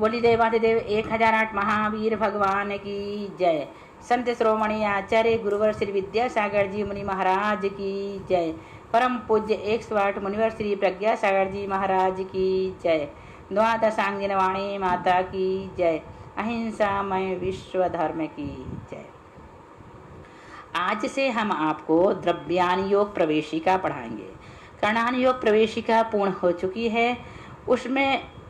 बोली देवाधिदेव 1008 महावीर भगवान की जय। संत श्रोमणी आचार्य गुरुवर श्री विद्यासागर जी मुनि महाराज की जय। परम पूज्य 108 मुनिवर श्री प्रज्ञा सागर जी महाराज की जय। द्वादशांगिन वाणी माता की जय। अहिंसामय विश्व धर्म की जय। आज से हम आपको द्रव्यान योग प्रवेशिका पढ़ाएंगे। कर्णान योग प्रवेशिका पूर्ण हो चुकी है। उसमें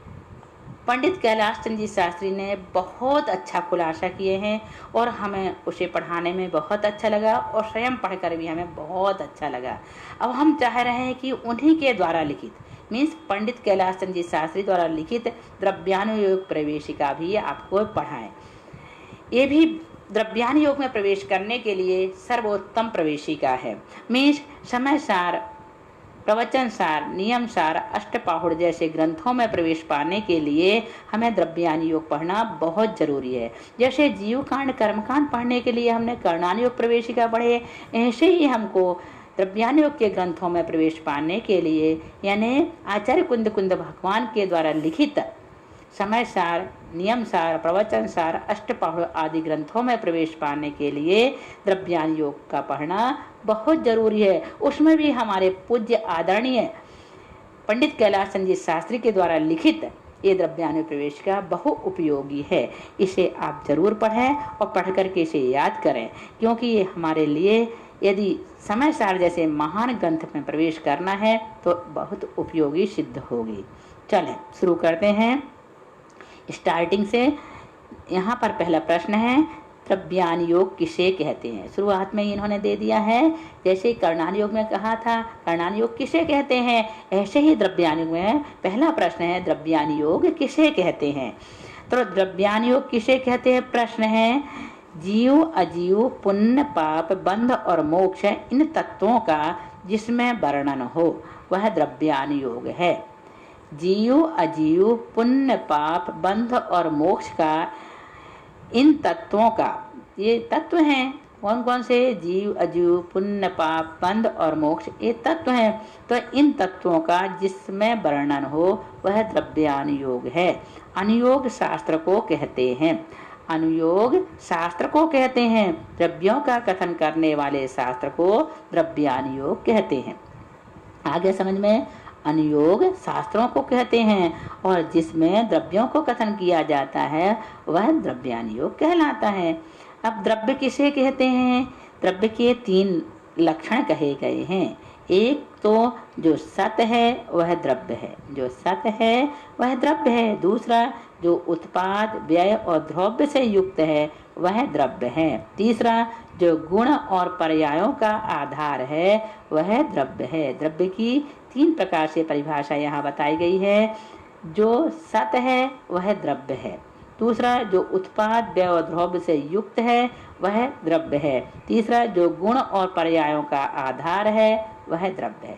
पंडित कैलाश चंद्र जी शास्त्री ने बहुत अच्छा खुलासा किए हैं और हमें उसे पढ़ाने में बहुत अच्छा लगा और स्वयं पढ़कर भी हमें बहुत अच्छा लगा। अब हम चाह रहे हैं कि उन्हीं के द्वारा लिखित मीन्स पंडित कैलाश चंद्र जी शास्त्री द्वारा लिखित द्रव्यानुयोग प्रवेशिका भी आपको पढ़ाएं। ये भी द्रव्यान योग में प्रवेश करने के लिए सर्वोत्तम प्रवेशिका है। मीन्स समय सार, प्रवचन सार, नियम सार, अष्टपाहुड़ जैसे ग्रंथों में प्रवेश पाने के लिए हमें द्रव्यान योग पढ़ना बहुत जरूरी है। जैसे जीव कांड कर्मकांड पढ़ने के लिए हमने कर्णान योग प्रवेशिका पढ़े, ऐसे ही हमको द्रव्यान योग के ग्रंथों में प्रवेश पाने के लिए यानी आचार्य कुंद कुंद भगवान के द्वारा लिखित समय सार, नियम सार, प्रवचन सार, अष्टपाहुड़ आदि ग्रंथों में प्रवेश पाने के लिए द्रव्यान योग का पढ़ना बहुत जरूरी है। उसमें भी हमारे पूज्य आदरणीय पंडित कैलाश चंद्र जी शास्त्री के द्वारा लिखित ये द्रव्यान योग प्रवेशिका बहु उपयोगी है। इसे आप जरूर पढ़ें और पढ़ करके इसे याद करें, क्योंकि ये हमारे लिए यदि समय सार जैसे महान ग्रंथ में प्रवेश करना है तो बहुत उपयोगी सिद्ध होगी। चलें शुरू करते हैं स्टार्टिंग से। यहाँ पर पहला प्रश्न है, द्रव्यान योग किसे कहते हैं? शुरुआत में इन्होंने दे दिया है, जैसे कर्णान योग में कहा था कर्णान योग किसे कहते हैं, ऐसे ही द्रव्यान योग में पहला प्रश्न है द्रव्यान योग किसे कहते हैं। तो द्रव्यान योग किसे कहते हैं प्रश्न है, जीव अजीव, पुण्य पाप, बंध और मोक्ष इन तत्वों का जिसमें वर्णन हो वह द्रव्यान योग है। जीव अजीव, पुण्य पाप, बंध और मोक्ष का, इन तत्वों का, ये तत्व हैं कौन कौन से? जीव अजीव, पुण्य पाप, बंध और मोक्ष, ये तत्व हैं। तो इन तत्वों का जिसमें वर्णन हो वह द्रव्यान योग है। अनुयोग शास्त्र को कहते हैं। अनुयोग शास्त्र को कहते हैं। द्रव्यों का कथन करने वाले शास्त्र को द्रव्यान योग कहते हैं। आगे समझ में, अनुयोग शास्त्रों को कहते हैं और जिसमें द्रव्यों को कथन किया जाता है वह द्रव्यान योग कहलाता है। अब द्रव्य किसे कहते हैं? द्रव्य के 3 लक्षण कहे गए हैं। एक तो जो सत है वह द्रव्य है, जो सत है वह द्रव्य है। दूसरा जो उत्पाद, व्यय और द्रव्य से युक्त है वह द्रव्य है। तीसरा जो गुण और पर्यायों का आधार है वह द्रव्य है। द्रव्य की 3 प्रकार से परिभाषा यहाँ बताई गई है। जो सत है वह द्रव्य है। दूसरा जो उत्पाद, व्यय और द्रव्य से युक्त है वह द्रव्य है। तीसरा जो गुण और पर्यायों का आधार है वह द्रव्य है।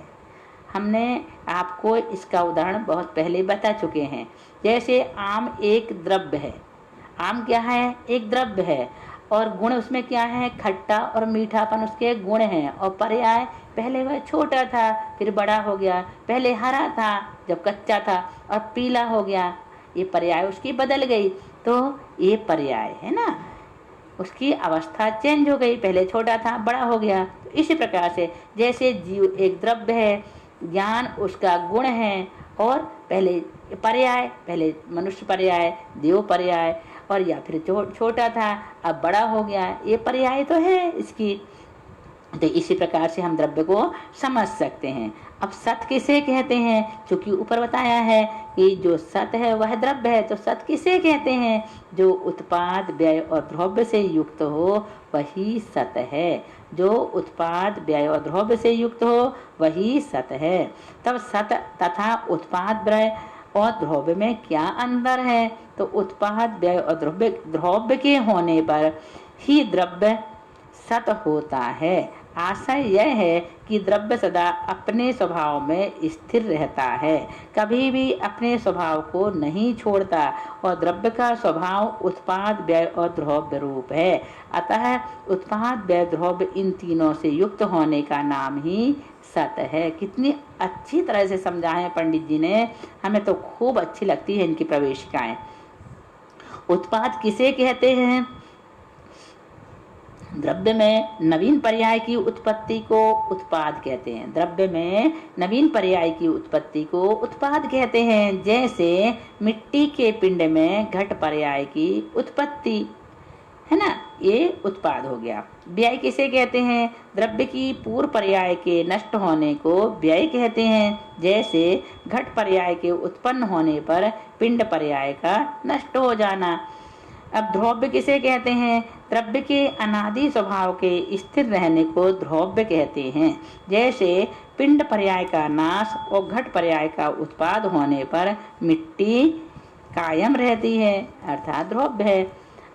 हमने आपको इसका उदाहरण बहुत पहले बता चुके हैं। जैसे आम एक द्रव्य है। आम क्या है? एक द्रव्य है। और गुण उसमें क्या है? खट्टा और मीठापन उसके गुण हैं। और पर्याय, पहले वह छोटा था फिर बड़ा हो गया, पहले हरा था जब कच्चा था और पीला हो गया, ये पर्याय उसकी बदल गई। तो ये पर्याय है ना, उसकी अवस्था चेंज हो गई, पहले छोटा था बड़ा हो गया। तो इसी प्रकार से जैसे जीव एक द्रव्य है, ज्ञान उसका गुण है और पहले पर्याय, पहले मनुष्य पर्याय, देव पर्याय, और या फिर छोटा था अब बड़ा हो गया, ये पर्याय तो है इसकी। तो इसी प्रकार से हम द्रव्य को समझ सकते हैं। अब सत किसे कहते हैं? चूंकि ऊपर बताया है कि जो सत है वह द्रव्य है, तो सत किसे कहते हैं? जो उत्पाद, व्यय और द्रव्य से युक्त हो वही सत है। जो उत्पाद, व्यय और द्रव्य से युक्त हो वही सत है। तब सत तथा उत्पाद, व्यय और द्रव्य में क्या अंतर है? तो उत्पाद, व्यय और द्रव्य के होने पर ही द्रव्य सत होता है। आशय यह है कि द्रव्य सदा अपने स्वभाव में स्थिर रहता है, कभी भी अपने स्वभाव को नहीं छोड़ता और द्रव्य का स्वभाव उत्पाद, व्यय और द्रव्य रूप है। अतः उत्पाद, व्यय, द्रव्य इन तीनों से युक्त होने का नाम ही सत है। कितनी अच्छी तरह से समझाए पंडित जी ने, हमें तो खूब अच्छी लगती है इनकी प्रवेशिकाएं। उत्पाद किसे कहते हैं? द्रव्य में नवीन पर्याय की उत्पत्ति को उत्पाद कहते हैं। द्रव्य में नवीन पर्याय की उत्पत्ति को उत्पाद कहते हैं। जैसे मिट्टी के पिंड में घट पर्याय की उत्पत्ति, है ना, ये उत्पाद हो गया। व्यय किसे कहते हैं? द्रव्य की पूर्व पर्याय के नष्ट होने को व्यय कहते हैं। जैसे घट पर्याय के उत्पन्न होने पर पिंड पर्याय का नष्ट हो जाना। अब ध्रुव्य किसे कहते हैं? द्रव्य के अनादि स्वभाव के स्थिर रहने को ध्रुव्य कहते हैं। जैसे पिंड पर्याय का नाश और घट पर्याय का उत्पाद होने पर मिट्टी कायम रहती है, अर्थात ध्रुव्य है।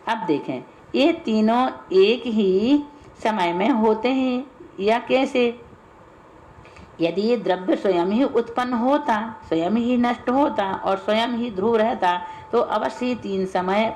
अब देखें, ये तीनों एक ही समय में होते हैं या कैसे? यदि द्रव्य स्वयं ही उत्पन्न होता, स्वयं ही नष्ट होता और स्वयं ही ध्रुव रहता तो अवश्य ही तीन समय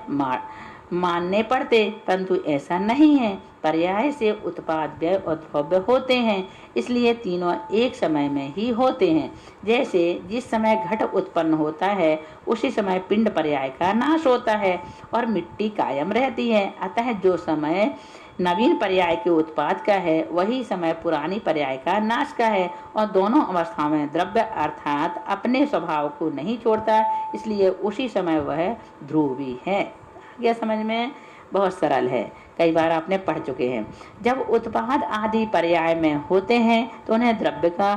मानने पड़ते, परंतु ऐसा नहीं है। पर्याय से उत्पाद व्यय और ध्रुव्य होते हैं, इसलिए तीनों एक समय में ही होते हैं। जैसे जिस समय घट उत्पन्न होता है उसी समय पिंड पर्याय का नाश होता है और मिट्टी कायम रहती है। अतः जो समय नवीन पर्याय के उत्पाद का है वही समय पुरानी पर्याय का नाश का है, और दोनों अवस्थाओं में द्रव्य अर्थात अपने स्वभाव को नहीं छोड़ता, इसलिए उसी समय वह ध्रुवी है। यह समझ में बहुत सरल है, कई बार आपने पढ़ चुके हैं। जब उत्पाद आदि पर्याय में होते हैं तो उन्हें द्रव्य का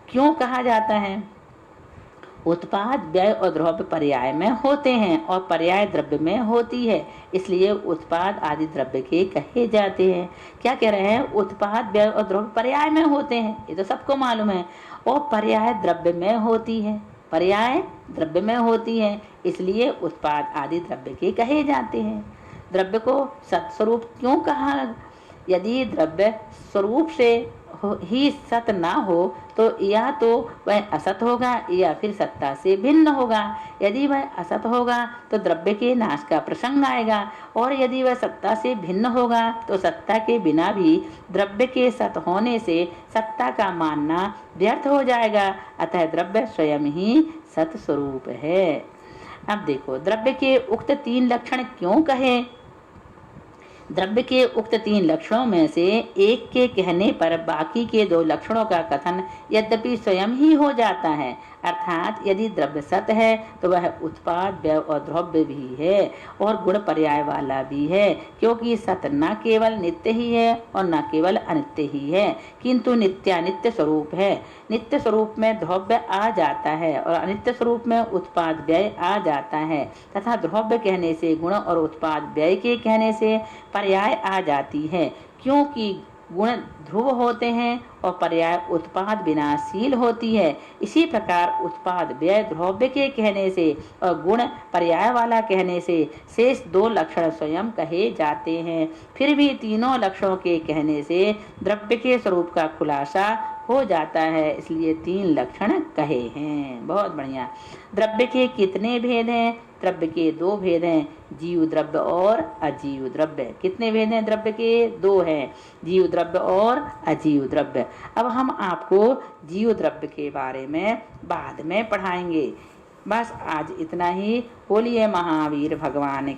क्यों कहा जाता है? उत्पाद व्यय और द्रव्य पर्याय में होते हैं और पर्याय द्रव्य में होती है, इसलिए उत्पाद आदि द्रव्य के कहे जाते हैं। क्या कह रहे हैं? उत्पाद व्यय और द्रव्य पर्याय में होते हैं, ये तो सबको मालूम है, और पर्याय द्रव्य में होती है, पर्याय द्रव्य में होती है, इसलिए उत्पाद आदि द्रव्य के कहे जाते हैं। द्रव्य को सत्स्वरूप क्यों कहा? यदि द्रव्य स्वरूप से ही सत ना हो तो या तो वह असत होगा या फिर सत्ता से भिन्न होगा। यदि वह असत होगा तो द्रव्य के नाश का प्रसंग आएगा, और यदि वह सत्ता से भिन्न होगा तो सत्ता के बिना भी द्रव्य के सत होने से सत्ता का मानना व्यर्थ हो जाएगा। अतः द्रव्य स्वयं ही सत स्वरूप है। अब देखो, द्रव्य के उक्त तीन लक्षण क्यों कहे? द्रव्य के उक्त तीन लक्षणों में से एक के कहने पर बाकी के दो लक्षणों का कथन यद्यपि स्वयं ही हो जाता है, अर्थात यदि द्रव्य सत है तो वह उत्पाद व्यय और द्रव्य भी है और गुण पर्याय वाला भी है, क्योंकि सत न केवल नित्य ही है और न केवल अनित्य ही है, किंतु नित्यानित्य स्वरूप है। नित्य स्वरूप में द्रव्य आ जाता है और अनित्य स्वरूप में उत्पाद व्यय आ जाता है, तथा द्रव्य कहने से गुण और उत्पाद व्यय के कहने से पर्याय आ जाती है, क्योंकि गुण ध्रुव होते हैं और पर्याय उत्पाद विनाशील होती है। इसी प्रकार उत्पाद व्यय द्रव्य के कहने से और गुण पर्याय वाला कहने से शेष दो लक्षण स्वयं कहे जाते हैं। फिर भी तीनों लक्षणों के कहने से द्रव्य के स्वरूप का खुलासा हो जाता है, इसलिए तीन लक्षण कहे हैं। बहुत बढ़िया। द्रव्य के कितने भेद हैं? द्रव्य के दो भेद हैं, जीव द्रव्य और अजीव द्रव्य। कितने भेद हैं द्रव्य के? दो हैं, जीव द्रव्य और अजीव द्रव्य। अब हम आपको जीव द्रव्य के बारे में बाद में पढ़ाएंगे। बस आज इतना ही। बोलिए महावीर भगवान